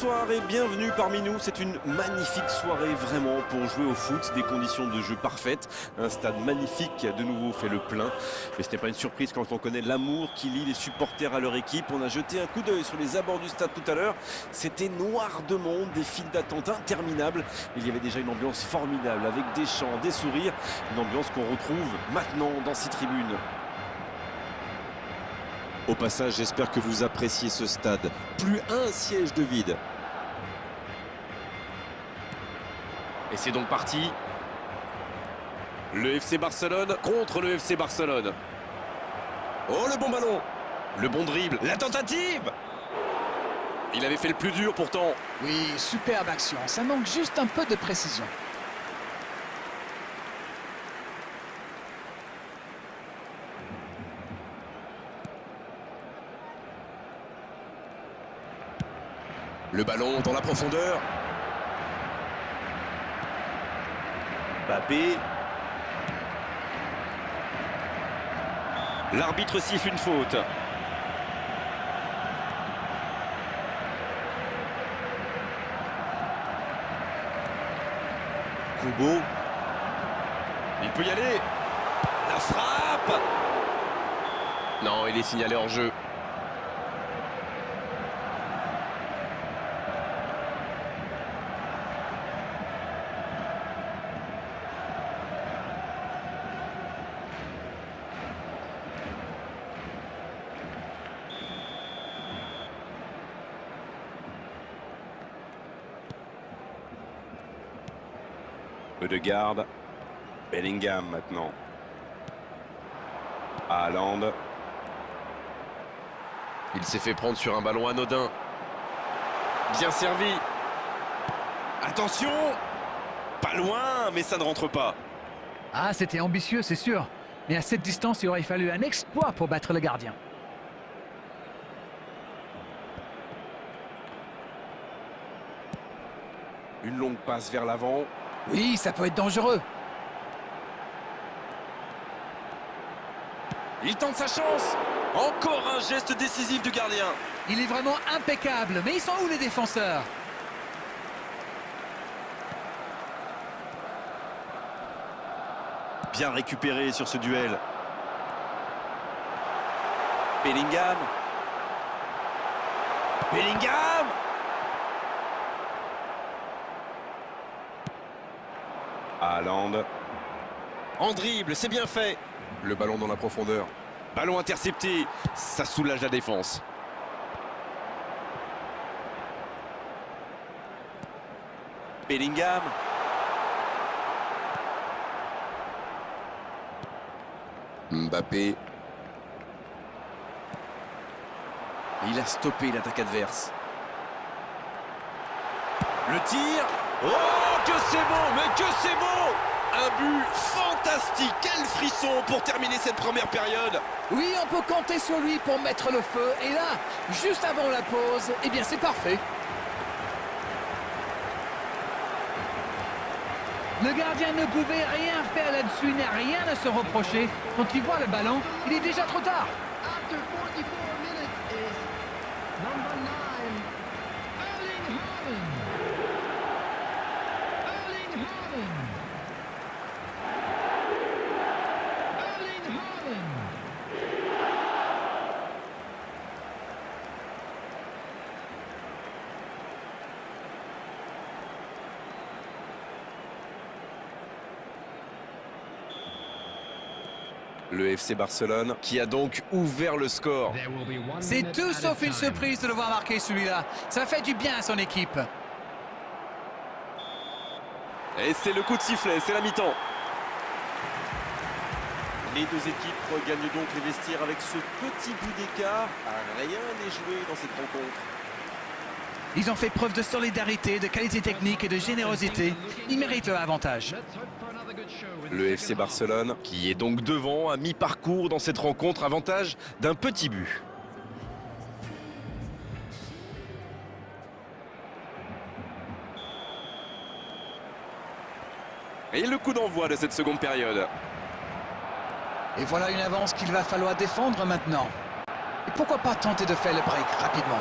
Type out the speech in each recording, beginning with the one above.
Bonsoir et bienvenue parmi nous. C'est une magnifique soirée vraiment pour jouer au foot, des conditions de jeu parfaites, un stade magnifique qui a de nouveau fait le plein. Mais ce n'est pas une surprise quand on connaît l'amour qui lie les supporters à leur équipe. On a jeté un coup d'œil sur les abords du stade tout à l'heure. C'était noir de monde, des files d'attente interminables. Il y avait déjà une ambiance formidable avec des chants, des sourires, une ambiance qu'on retrouve maintenant dans ces tribunes. Au passage, j'espère que vous appréciez ce stade. Plus un siège de vide. Et c'est donc parti. Le FC Barcelone contre le FC Barcelone. Oh, le bon ballon. Le bon dribble. La tentative. Il avait fait le plus dur pourtant. Oui, superbe action. Ça manque juste un peu de précision. Le ballon dans la profondeur. Mbappé. L'arbitre siffle une faute. Kubo. Il peut y aller. La frappe. Non, il est signalé hors jeu. Peu de garde. Bellingham maintenant. Haaland. Il s'est fait prendre sur un ballon anodin. Bien servi. Attention. Pas loin, mais ça ne rentre pas. Ah, c'était ambitieux, c'est sûr. Mais à cette distance, il aurait fallu un exploit pour battre le gardien. Une longue passe vers l'avant. Oui, ça peut être dangereux. Il tente sa chance. Encore un geste décisif du gardien. Il est vraiment impeccable. Mais ils sont où les défenseurs? Bien récupéré sur ce duel. Bellingham. Bellingham. Haaland. En dribble, c'est bien fait. Le ballon dans la profondeur. Ballon intercepté, ça soulage la défense. Bellingham. Mbappé. Il a stoppé l'attaque adverse. Le tir. Oh, que c'est beau, mais que c'est beau! Un but fantastique, quel frisson pour terminer cette première période. Oui, on peut compter sur lui pour mettre le feu. Et là, juste avant la pause, eh bien c'est parfait. Le gardien ne pouvait rien faire là-dessus, il n'a rien à se reprocher. Quand il voit le ballon, il est déjà trop tard. After 44 minutes is number 9, Erling Haaland. Erling Haaland. Erling Haaland. Le FC Barcelone qui a donc ouvert le score. C'est tout sauf une surprise de le voir marquer celui-là. Ça fait du bien à son équipe. Et c'est le coup de sifflet, c'est la mi-temps. Les deux équipes regagnent donc les vestiaires avec ce petit bout d'écart. Rien n'est joué dans cette rencontre. Ils ont fait preuve de solidarité, de qualité technique et de générosité. Ils méritent leur avantage. Le FC Barcelone qui est donc devant à mi-parcours dans cette rencontre, avantage d'un petit but. Et le coup d'envoi de cette seconde période. Et voilà une avance qu'il va falloir défendre maintenant. Et pourquoi pas tenter de faire le break rapidement?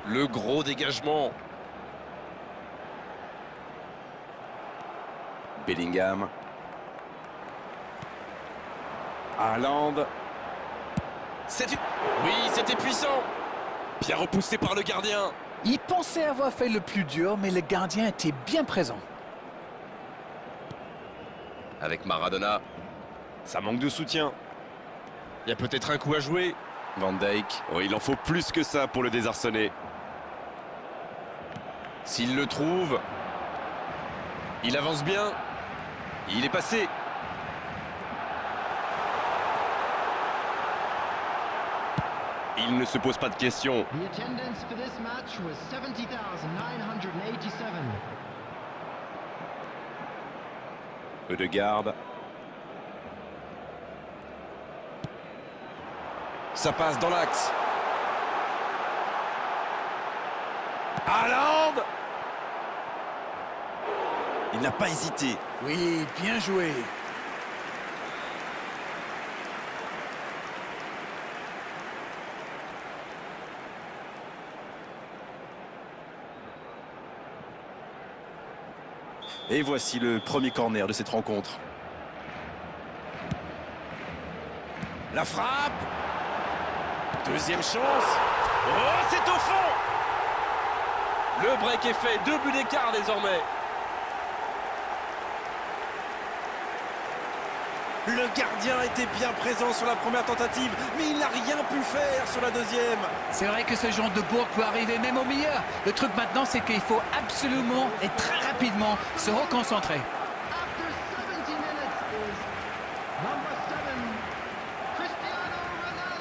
Le gros dégagement. Bellingham. Haaland. Oui, c'était puissant. Bien repoussé par le gardien. Il pensait avoir fait le plus dur, mais le gardien était bien présent. Avec Maradona. Ça manque de soutien. Il y a peut-être un coup à jouer. Van Dijk. Oh, il en faut plus que ça pour le désarçonner. S'il le trouve, il avance bien. Il est passé. Il ne se pose pas de questions. The attendance for this match was 70,987. Ødegaard. Ça passe dans l'axe. Haaland. Il n'a pas hésité. Oui, bien joué. Et voici le premier corner de cette rencontre. La frappe. Deuxième chance. Oh, c'est au fond. Le break est fait. 2 buts d'écart désormais. Le gardien était bien présent sur la première tentative, mais il n'a rien pu faire sur la deuxième. C'est vrai que ce genre de bourre peut arriver même au meilleur. Le truc maintenant, c'est qu'il faut absolument et très rapidement se reconcentrer. After 70 minutes is number 7, Cristiano Ronaldo.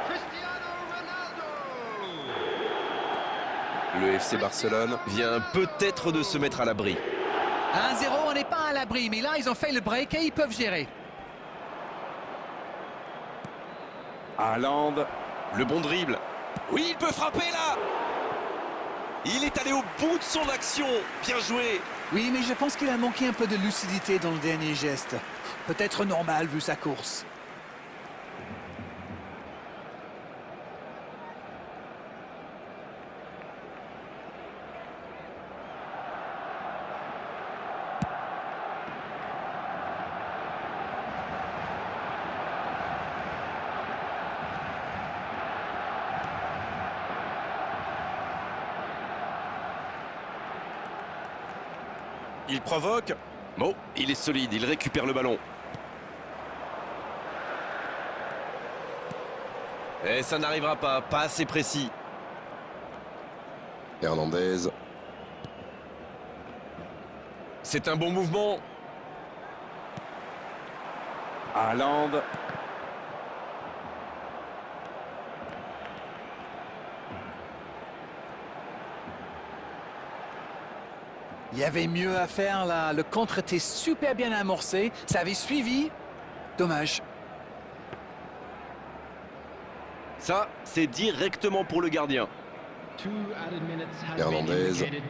Cristiano Ronaldo. Le FC Barcelone vient peut-être de se mettre à l'abri. 1-0, on n'est pas à l'abri, mais là, ils ont fait le break et ils peuvent gérer. Haaland. Le bon dribble. Oui, il peut frapper là. Il est allé au bout de son action. Bien joué. Oui, mais je pense qu'il a manqué un peu de lucidité dans le dernier geste. Peut-être normal vu sa course. Il provoque. Bon, il est solide. Il récupère le ballon. Et ça n'arrivera pas. Pas assez précis. Hernandez. C'est un bon mouvement. Haaland. Il y avait mieux à faire là. Le contre était super bien amorcé. Ça avait suivi. Dommage. Ça, c'est directement pour le gardien. 2 added minutes has Hernandez. been indicated.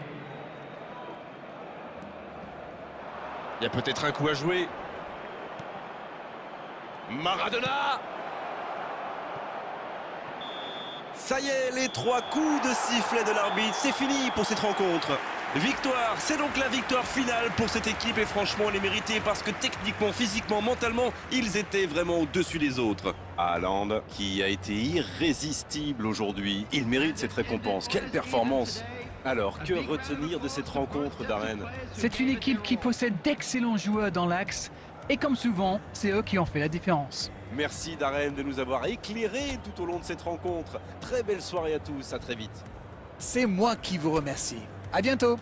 Il y a peut-être un coup à jouer. Maradona. Ça y est, les 3 coups de sifflet de l'arbitre, c'est fini pour cette rencontre. Victoire, c'est donc la victoire finale pour cette équipe et franchement, elle est méritée parce que techniquement, physiquement, mentalement, ils étaient vraiment au-dessus des autres. Haaland, qui a été irrésistible aujourd'hui, il mérite cette récompense. Quelle performance! Alors, que retenir de cette rencontre, Darren? C'est une équipe qui possède d'excellents joueurs dans l'axe. Et comme souvent, c'est eux qui ont fait la différence. Merci Darren de nous avoir éclairés tout au long de cette rencontre. Très belle soirée à tous, à très vite. C'est moi qui vous remercie. À bientôt.